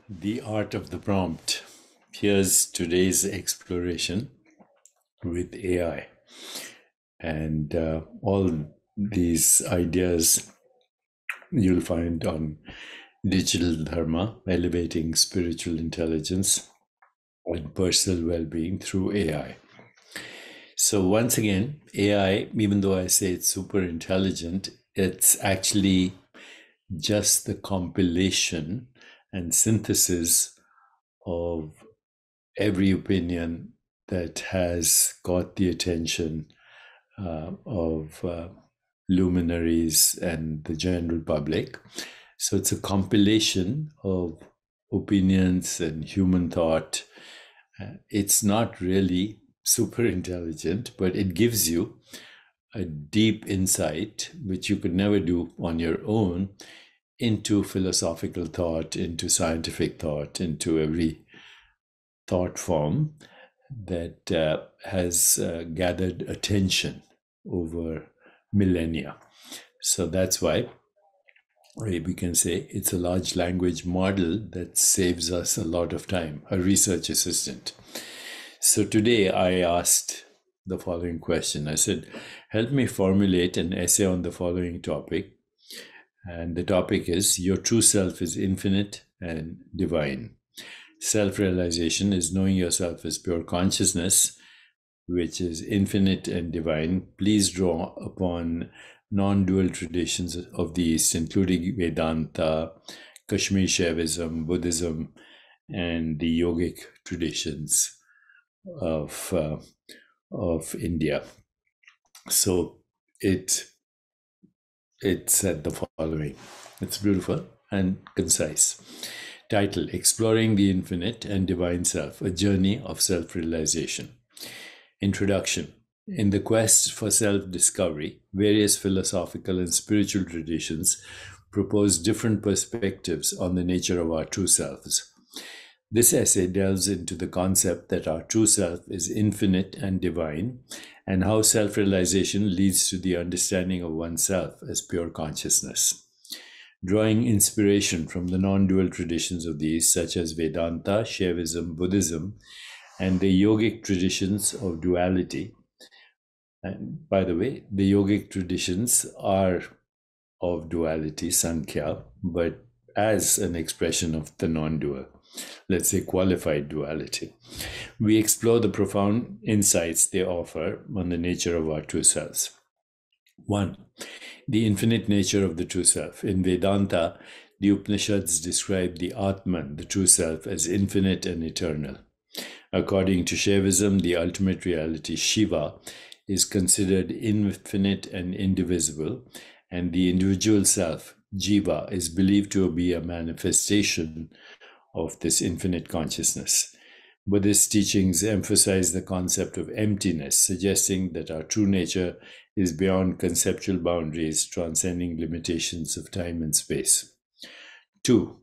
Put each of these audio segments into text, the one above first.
The art of the prompt. Here's today's exploration with AI. And all these ideas you'll find on Digital Dharma, elevating spiritual intelligence and personal well being through AI. So, once again, AI, even though I say it's super intelligent, it's actually just the compilation and synthesis of every opinion that has got the attention of luminaries and the general public. So it's a compilation of opinions and human thought. It's not really super intelligent, but it gives you a deep insight, which you could never do on your own, into philosophical thought, into scientific thought, into every thought form that has gathered attention over millennia. So that's why we can say it's a large language model that saves us a lot of time, a research assistant. So today I asked the following question. I said, help me formulate an essay on the following topic. And the topic is, your true self is infinite and divine. Self-realization is knowing yourself as pure consciousness, which is infinite and divine. Please draw upon non-dual traditions of the East, including Vedanta, Kashmir Shaivism, Buddhism, and the yogic traditions of India. So it said the following. It's beautiful and concise. Title: Exploring the Infinite and Divine Self, a Journey of Self-Realization. Introduction. In the quest for self-discovery, various philosophical and spiritual traditions propose different perspectives on the nature of our true selves. This essay delves into the concept that our true self is infinite and divine, and how self-realization leads to the understanding of oneself as pure consciousness. Drawing inspiration from the non-dual traditions of the East, such as Vedanta, Shaivism, Buddhism, and the yogic traditions of duality. And by the way, the yogic traditions are of duality, Sankhya, but as an expression of the non-dual, let's say qualified duality. We explore the profound insights they offer on the nature of our true selves. 1. The infinite nature of the true self. In Vedanta, the Upanishads describe the Atman, the true self, as infinite and eternal. According to Shaivism, the ultimate reality, Shiva, is considered infinite and indivisible, and the individual self, Jiva, is believed to be a manifestation of this infinite consciousness. Buddhist teachings emphasize the concept of emptiness, suggesting that our true nature is beyond conceptual boundaries, transcending limitations of time and space. 2.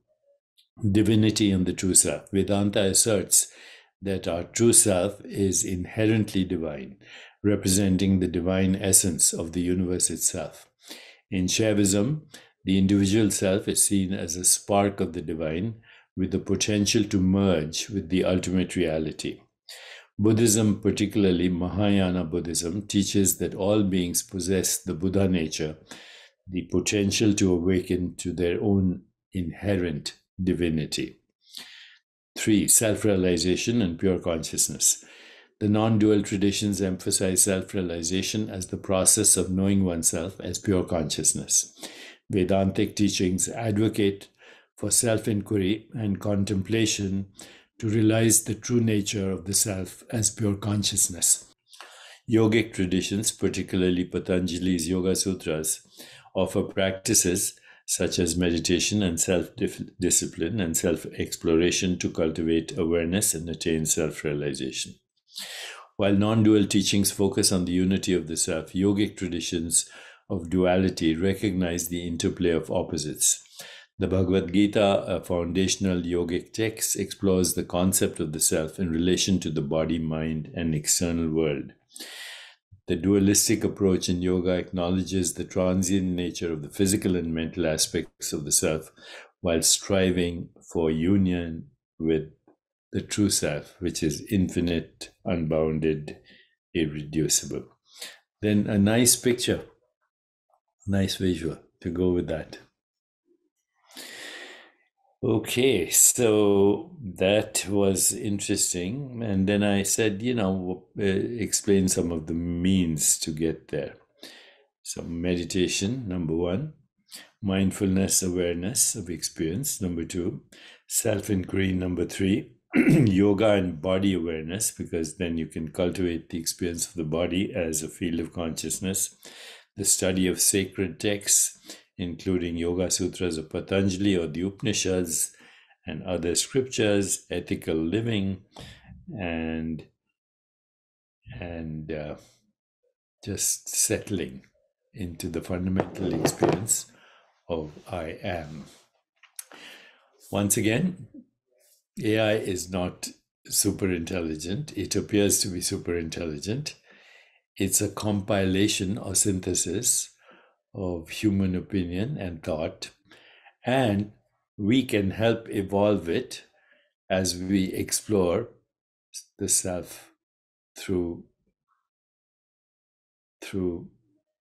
Divinity and the true self. Vedanta asserts that our true self is inherently divine, representing the divine essence of the universe itself. In Shaivism, the individual self is seen as a spark of the divine, with the potential to merge with the ultimate reality. Buddhism, particularly Mahayana Buddhism, teaches that all beings possess the Buddha nature, the potential to awaken to their own inherent divinity. 3. Self-realization and pure consciousness. The non-dual traditions emphasize self-realization as the process of knowing oneself as pure consciousness. Vedantic teachings advocate for self-inquiry and contemplation to realize the true nature of the self as pure consciousness. Yogic traditions, particularly Patanjali's Yoga Sutras, offer practices such as meditation and self-discipline and self-exploration to cultivate awareness and attain self-realization. While non-dual teachings focus on the unity of the self, yogic traditions of duality recognize the interplay of opposites. The Bhagavad Gita, a foundational yogic text, explores the concept of the self in relation to the body, mind, and external world. The dualistic approach in yoga acknowledges the transient nature of the physical and mental aspects of the self, while striving for union with the true self, which is infinite, unbounded, irreducible. Then a nice picture, nice visual to go with that. Okay, so that was interesting. And then I said, explain some of the means to get there. So, meditation, number one, mindfulness, awareness of experience, number two, self inquiry, number three, yoga and body awareness, because then you can cultivate the experience of the body as a field of consciousness, the study of sacred texts, including Yoga Sutras of Patanjali or the Upanishads and other scriptures, ethical living, and just settling into the fundamental experience of I am. Once again, AI is not super intelligent. It appears to be super intelligent. It's a compilation or synthesis of human opinion and thought, and we can help evolve it as we explore the self through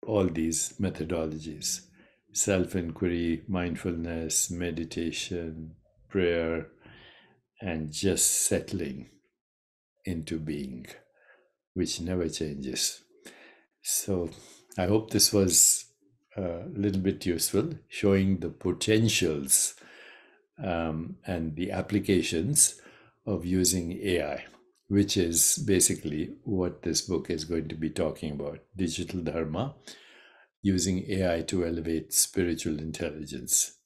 all these methodologies: self-inquiry, mindfulness, meditation, prayer, and just settling into being, which never changes. So I hope this was a little bit useful, showing the potentials and the applications of using AI, which is basically what this book is going to be talking about: digital dharma, using AI to elevate spiritual intelligence.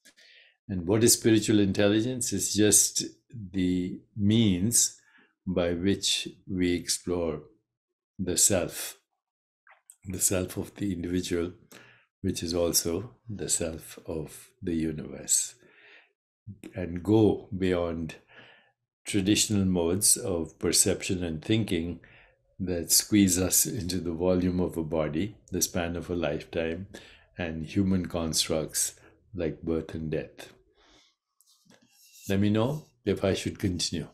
And what is spiritual intelligence? It's just the means by which we explore the self of the individual, which is also the self of the universe, and go beyond traditional modes of perception and thinking that squeeze us into the volume of a body, the span of a lifetime, and human constructs like birth and death. Let me know if I should continue.